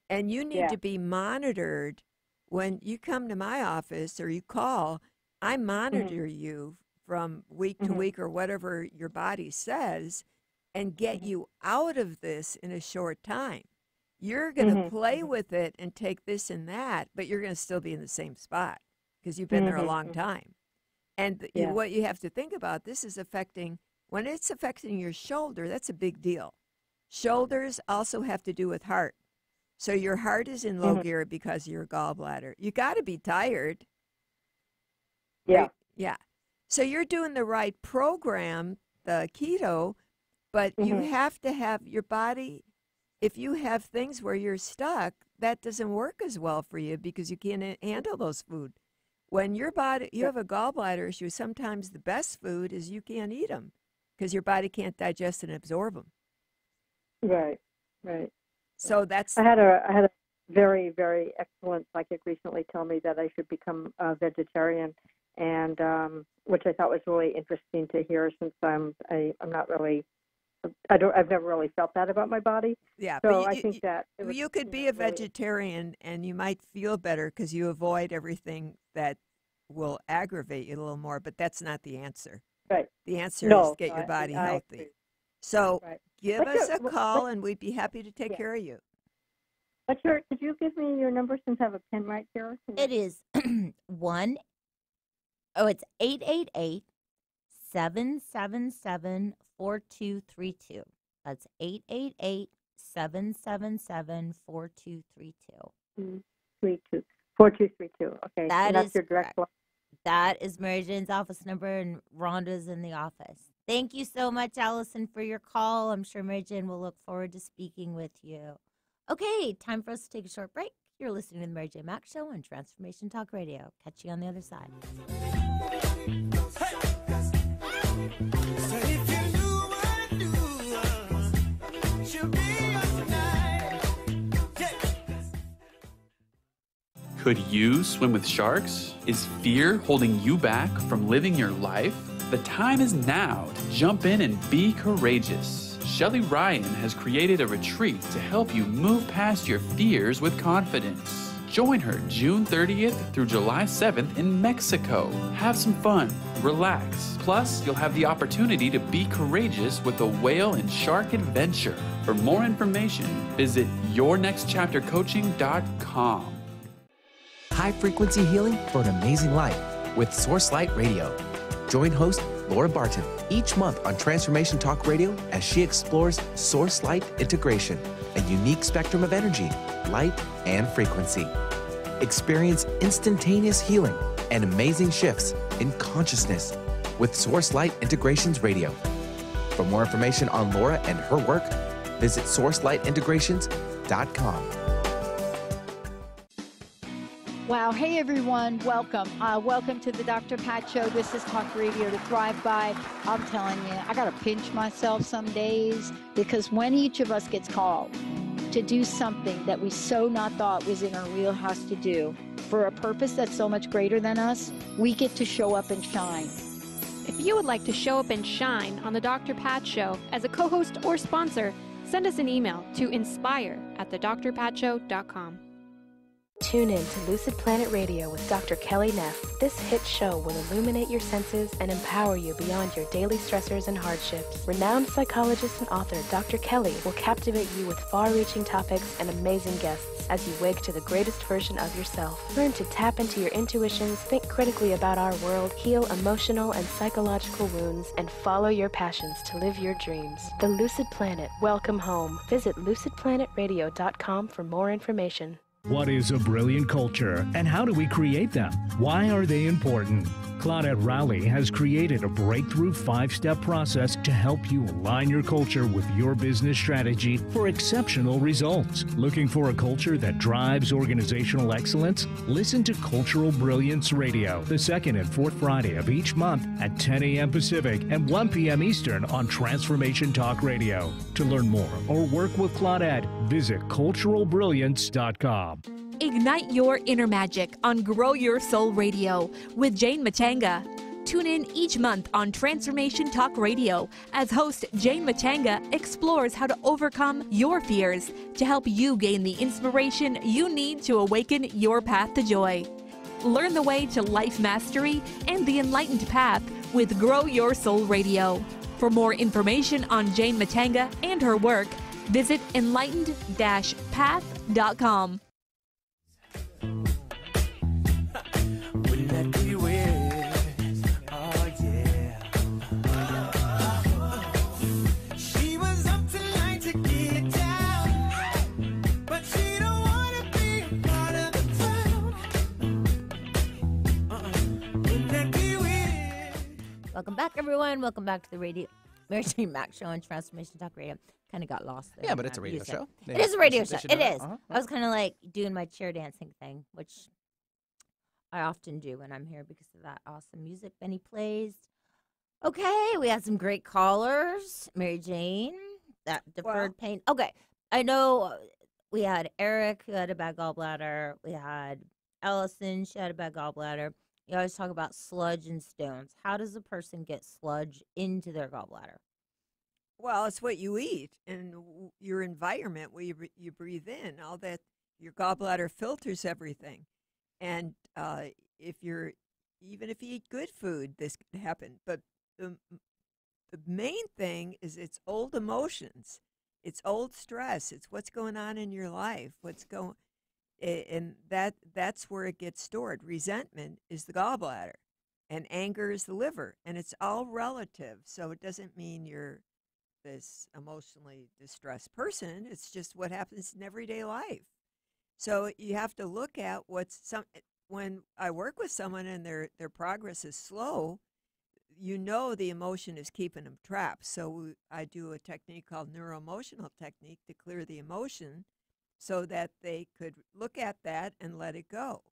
Speaker 3: and you need to be monitored. When you come to my office or you call, I monitor you from week to week or whatever your body says and get you out of this in a short time. You're going to play with it and take this and that, but you're going to still be in the same spot because you've been there a long time. And what you have to think about, this is when it's affecting your shoulder, that's a big deal. Shoulders also have to do with heart. So your heart is in low gear because of your gallbladder. You got to be tired.
Speaker 17: Yeah.
Speaker 3: Right? Yeah. So you're doing the right program, the keto, but you have to have your body, if you have things where you're stuck, that doesn't work as well for you because you can't handle those food. When your body, you have a gallbladder issue, sometimes the best food is you can't eat them because your body can't digest and absorb them.
Speaker 17: Right.
Speaker 3: So that's...
Speaker 17: I had a very, very excellent psychic recently tell me that I should become a vegetarian, and which I thought was really interesting to hear since I'm not really... I've never really felt that about my body.
Speaker 3: Yeah,
Speaker 17: so
Speaker 3: but
Speaker 17: I think that
Speaker 3: you could be a vegetarian and you might feel better because you avoid everything that will aggravate you a little more. But that's not the answer.
Speaker 17: Right.
Speaker 3: The answer is get your body healthy. So give us a call and we'd be happy to take care of you.
Speaker 17: Could you give me your number since I have a pen right here?
Speaker 1: It is 888-777-4232. That's 877-4232.
Speaker 17: 4232. Okay,
Speaker 1: That
Speaker 17: and that's
Speaker 1: is
Speaker 17: your direct line.
Speaker 1: That is Mary Jane's office number, and Rhonda's in the office. Thank you so much, Allison, for your call. I'm sure Mary Jane will look forward to speaking with you. Okay, time for us to take a short break. You're listening to the Mary Jane Mack Show on Transformation Talk Radio. Catch you on the other side.
Speaker 18: Could you swim with sharks? Is fear holding you back from living your life? The time is now to jump in and be courageous. Shelly Ryan has created a retreat to help you move past your fears with confidence. Join her June 30th through July 7th in Mexico. Have some fun, relax. Plus, you'll have the opportunity to be courageous with a whale and shark adventure. For more information, visit yournextchaptercoaching.com.
Speaker 19: High-frequency healing for an amazing life with Source Light Radio. Join host Laura Barton each month on Transformation Talk Radio as she explores Source Light integration, a unique spectrum of energy, light, and frequency. Experience instantaneous healing and amazing shifts in consciousness with Source Light Integrations Radio. For more information on Laura and her work, visit sourcelightintegrations.com.
Speaker 20: Wow. Hey, everyone. Welcome. Welcome to the Dr. Pat Show. This is Talk Radio to Thrive By. I'm telling you, I got to pinch myself some days because when each of us gets called to do something that we so not thought was in our wheelhouse to do for a purpose that's so much greater than us, we get to show up and shine.
Speaker 6: If you would like to show up and shine on the Dr. Pat Show as a co-host or sponsor, send us an email to inspire@thedrpatshow.com.
Speaker 21: Tune in to Lucid Planet Radio with Dr. Kelly Neff. This hit show will illuminate your senses and empower you beyond your daily stressors and hardships. Renowned psychologist and author Dr. Kelly will captivate you with far-reaching topics and amazing guests as you wake to the greatest version of yourself. Learn to tap into your intuitions, think critically about our world, heal emotional and psychological wounds, and follow your passions to live your dreams. The Lucid Planet. Welcome home. Visit lucidplanetradio.com for more information.
Speaker 7: What is a brilliant culture, and how do we create them? Why are they important? Claudette Rowley has created a breakthrough 5-step process to help you align your culture with your business strategy for exceptional results. Looking for a culture that drives organizational excellence? Listen to Cultural Brilliance Radio, the second and fourth Friday of each month at 10 a.m. Pacific and 1 p.m. Eastern on Transformation Talk Radio. To learn more or work with Claudette, visit culturalbrilliance.com.
Speaker 22: Ignite your inner magic on Grow Your Soul Radio with Jane Machanga. Tune in each month on Transformation Talk Radio as host Jane Machanga explores how to overcome your fears to help you gain the inspiration you need to awaken your path to joy. Learn the way to life mastery and the enlightened path with Grow Your Soul Radio. For more information on Jane Machanga and her work, visit enlightened-path.com.
Speaker 9: Wouldn't that be weird? Oh yeah. She was up tonight to get it down, but she don't wanna be part of the crowd. Wouldn't that be weird?
Speaker 1: Welcome back, everyone. Welcome back to the radio. Mary Jane Mack Show on Transformation Talk Radio. Kind of got lost there.
Speaker 2: Yeah, but it's a radio show.
Speaker 1: It is a radio show. It is.
Speaker 2: Uh-huh.
Speaker 1: I was kind of like doing my chair dancing thing, which I often do when I'm here because of that awesome music Benny plays. Okay, we had some great callers. Mary Jane, that deferred pain. Okay, I know we had Eric, who had a bad gallbladder. We had Allison, she had a bad gallbladder. You always talk about sludge and stones. How does a person get sludge into their gallbladder?
Speaker 3: Well, it's what you eat and your environment, what you breathe in. All that, your gallbladder filters everything. And even if you eat good food, this can happen. But the main thing is it's old emotions, it's old stress, it's what's going on in your life, and that's where it gets stored. Resentment is the gallbladder, and anger is the liver, and it's all relative. So it doesn't mean you're this emotionally distressed person. It's just what happens in everyday life. So you have to look at when I work with someone and their progress is slow, the emotion is keeping them trapped. So I do a technique called neuroemotional technique to clear the emotion so that they could look at that and let it go.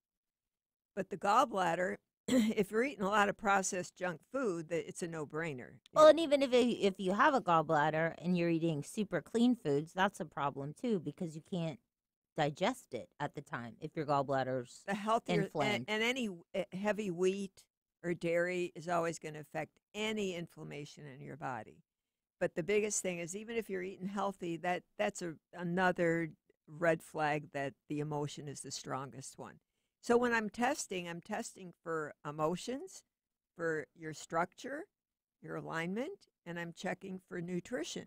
Speaker 3: But the gallbladder, if you're eating a lot of processed junk food, it's a no-brainer.
Speaker 1: Well, and even if you have a gallbladder and you're eating super clean foods, that's a problem too because you can't digest it at the time if your gallbladder's
Speaker 3: The healthier
Speaker 1: inflamed.
Speaker 3: and any heavy wheat or dairy is always going to affect any inflammation in your body. But the biggest thing is even if you're eating healthy, that's another red flag that the emotion is the strongest one. So when I'm testing for emotions, for your structure, your alignment, and I'm checking for nutrition.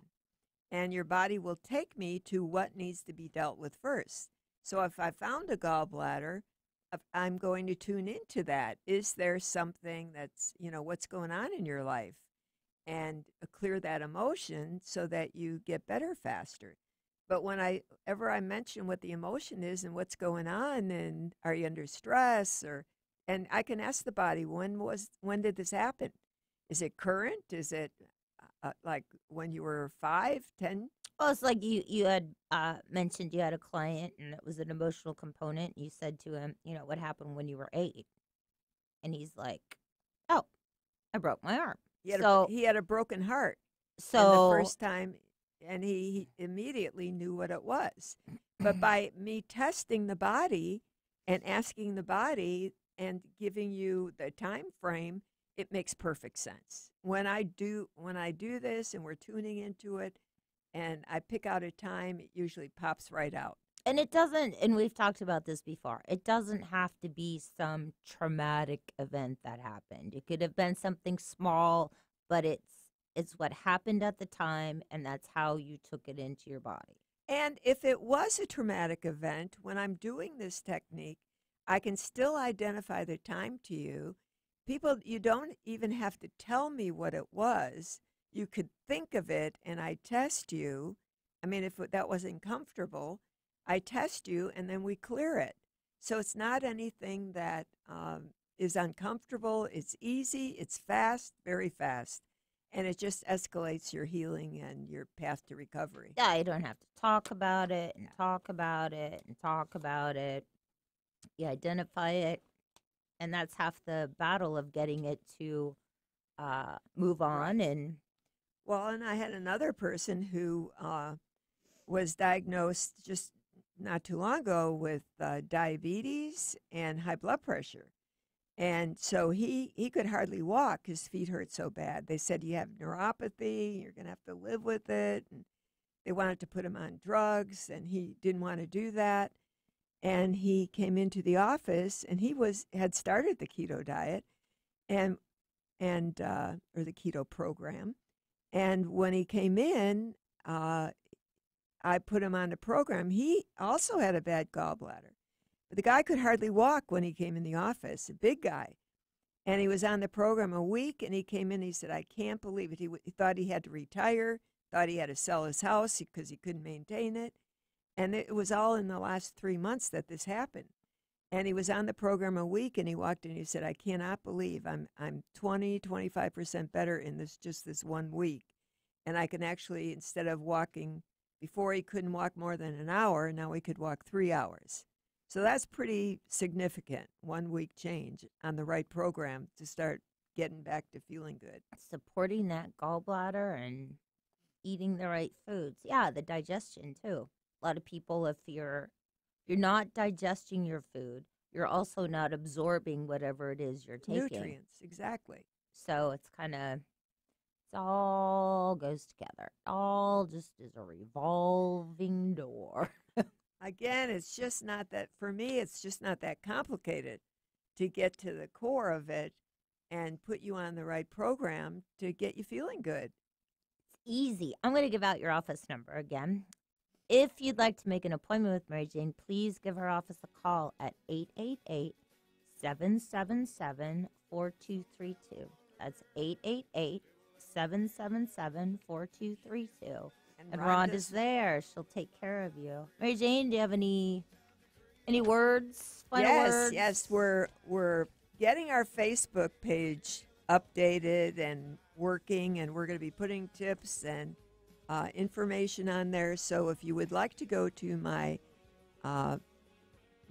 Speaker 3: And your body will take me to what needs to be dealt with first. So if I found a gallbladder, I'm going to tune into that. Is there something that's, what's going on in your life? And clear that emotion so that you get better faster. But whenever I mention what the emotion is and what's going on, and are you under stress, and I can ask the body, when did this happen? Is it current? Is it like when you were 5, 10?
Speaker 1: Well, it's like you had mentioned you had a client and it was an emotional component. You said to him, what happened when you were 8? And he's like, oh, I broke my arm.
Speaker 3: He had a broken heart.
Speaker 1: So
Speaker 3: and the first time, and he immediately knew what it was. But by me testing the body and asking the body and giving you the time frame, it makes perfect sense. When I do this and we're tuning into it and I pick out a time, it usually pops right out.
Speaker 1: And it doesn't, and we've talked about this before, it doesn't have to be some traumatic event that happened. It could have been something small, but it's what happened at the time, and that's how you took it into your body.
Speaker 3: And if it was a traumatic event, when I'm doing this technique, I can still identify the time to you. People, you don't even have to tell me what it was. You could think of it, and I test you. I mean, if that wasn't comfortable, I test you, and then we clear it. So it's not anything that is uncomfortable. It's easy. It's fast, very fast. And it just escalates your healing and your path to recovery.
Speaker 1: Yeah, you don't have to talk about it and talk about it and talk about it. You identify it, and that's half the battle of getting it to move on.
Speaker 3: Right.
Speaker 1: And
Speaker 3: well, and I had another person who was diagnosed just not too long ago with diabetes and high blood pressure. And so he could hardly walk. His feet hurt so bad. They said, you have neuropathy, you're going to have to live with it. And they wanted to put him on drugs, and he didn't want to do that. And he came into the office, and he had started the keto diet or the keto program. And when he came in, I put him on the program. He also had a bad gallbladder. But the guy could hardly walk when he came in the office, a big guy. And he was on the program a week, and he came in, he said, I can't believe it. He thought he had to retire, thought he had to sell his house because he couldn't maintain it. And it was all in the last 3 months that this happened. And he was on the program a week, and he walked in, and he said, I cannot believe I'm 25% better in this 1 week. And I can actually, instead of walking, before he couldn't walk more than an hour, now he could walk 3 hours. So that's pretty significant, 1 week change on the right program to start getting back to feeling good.
Speaker 1: supporting that gallbladder and eating the right foods. Yeah, the digestion too. A lot of people, if you're not digesting your food, you're also not absorbing whatever it is you're taking.
Speaker 3: Nutrients, exactly.
Speaker 1: So it's kind of, it all goes together. It all just is a revolving door.
Speaker 3: Again, it's just not that, for me, it's just not that complicated to get to the core of it and put you on the right program to get you feeling good.
Speaker 1: It's easy. I'm going to give out your office number again. If you'd like to make an appointment with Mary Jane, please give her office a call at 888-777-4232. That's 777-4232. And Rhonda's there. She'll take care of you. Mary Jane, do you have any words? Final words?
Speaker 3: Yes. We're getting our Facebook page updated and working, and we're going to be putting tips and information on there. So if you would like to go to my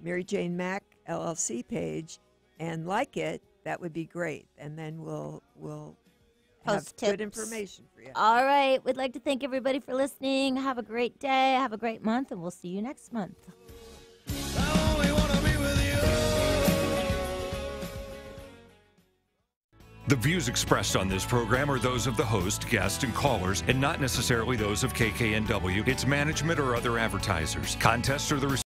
Speaker 3: Mary Jane Mack LLC page and like it, that would be great. And then we'll have
Speaker 1: Post
Speaker 3: good
Speaker 1: tips.
Speaker 3: information for you.
Speaker 1: All right. We'd like to thank everybody for listening. Have a great day. Have a great month, and we'll see you next month.
Speaker 4: The views expressed on this program are those of the host, guests, and callers, and not necessarily those of KKNW, its management, or other advertisers. Contests are the